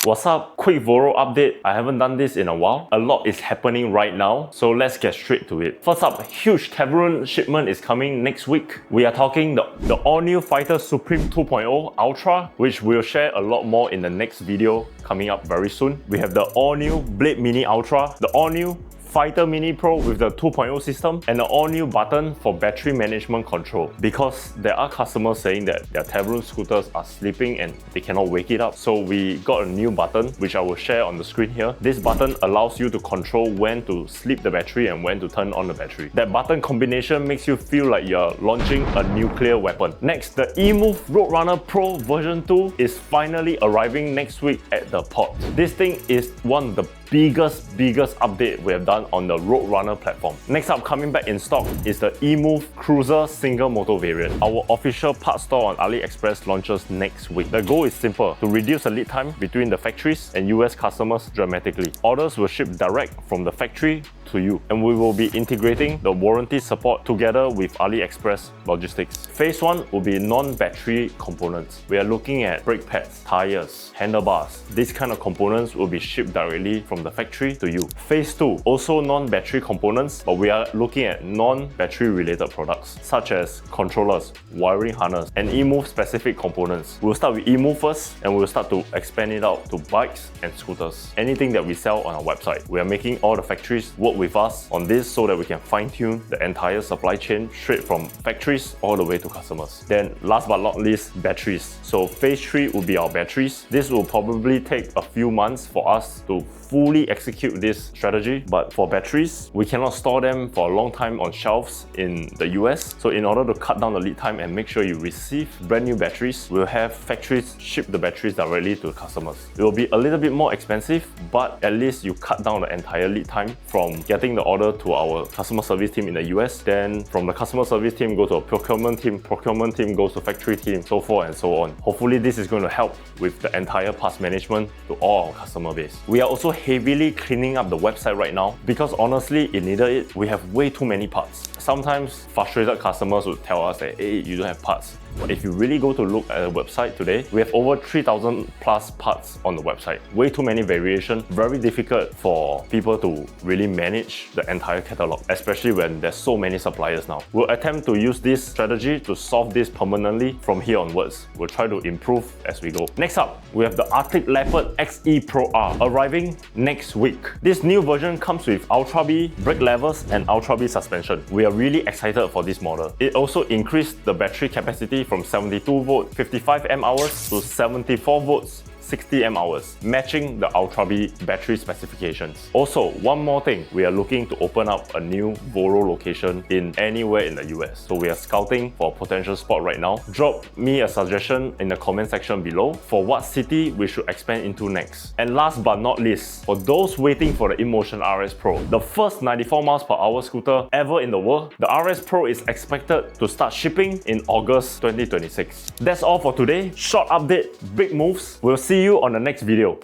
What's up? Quick Voro update. I haven't done this in a while. A lot is happening right now, so let's get straight to it. First up, huge Tavern shipment is coming next week. We are talking the all-new Fighter Supreme 2.0 Ultra, which we'll share a lot more in the next video coming up very soon. We have the all-new Blade Mini Ultra, the all-new Fighter Mini Pro with the 2.0 system, and an all-new button for battery management control, because there are customers saying that their Tavern scooters are sleeping and they cannot wake it up. So we got a new button which I will share on the screen here. This button allows you to control when to sleep the battery and when to turn on the battery. That button combination makes you feel like you're launching a nuclear weapon. Next, the eMove Roadrunner Pro version 2 is finally arriving next week at the port. This thing is one of the biggest update we have done on the Roadrunner platform. Next up, coming back in stock is the eMove Cruiser single motor variant. Our official parts store on AliExpress launches next week. The goal is simple: to reduce the lead time between the factories and US customers dramatically. Orders will ship direct from the factory to you, and we will be integrating the warranty support together with AliExpress logistics. Phase 1 will be non-battery components. We are looking at brake pads, tires, handlebars. These kind of components will be shipped directly from the factory to you. Phase 2, also non-battery components, but we are looking at non-battery related products such as controllers, wiring harness, and eMove specific components. We'll start with eMove first, and we'll start to expand it out to bikes and scooters. Anything that we sell on our website. We are making all the factories work with us on this so that we can fine-tune the entire supply chain straight from factories all the way to customers. Then last but not least, batteries. So phase 3 will be our batteries. This will probably take a few months for us to fully execute this strategy, but for batteries, we cannot store them for a long time on shelves in the US. So in order to cut down the lead time and make sure you receive brand new batteries, we'll have factories ship the batteries directly to customers. It will be a little bit more expensive, but at least you cut down the entire lead time from getting the order to our customer service team in the US, then from the customer service team go to a procurement team goes to factory team, so forth and so on. Hopefully this is going to help with the entire parts management to all our customer base. We are also heavily cleaning up the website right now because honestly it needed it. We have way too many parts. Sometimes frustrated customers would tell us that, hey, you don't have parts. But if you really go to look at the website today, we have over 3,000 plus parts on the website. Way too many variation, very difficult for people to really manage the entire catalog, especially when there's so many suppliers now. We'll attempt to use this strategy to solve this permanently from here onwards. We'll try to improve as we go. Next up, we have the Arctic Leopard XE Pro R arriving next week. This new version comes with Ultra B brake levers and Ultra B suspension. We are really excited for this model. It also increased the battery capacity from 72 volt 55 mAh to 74 volts 60 mAh, matching the Ultra B battery specifications. Also, one more thing, we are looking to open up a new Voro location in anywhere in the US. So we are scouting for a potential spot right now. Drop me a suggestion in the comment section below for what city we should expand into next. And last but not least, for those waiting for the InMotion RS Pro, the first 94 miles per hour scooter ever in the world, the RS Pro is expected to start shipping in August 2026. That's all for today. Short update, big moves. We'll see you on the next video.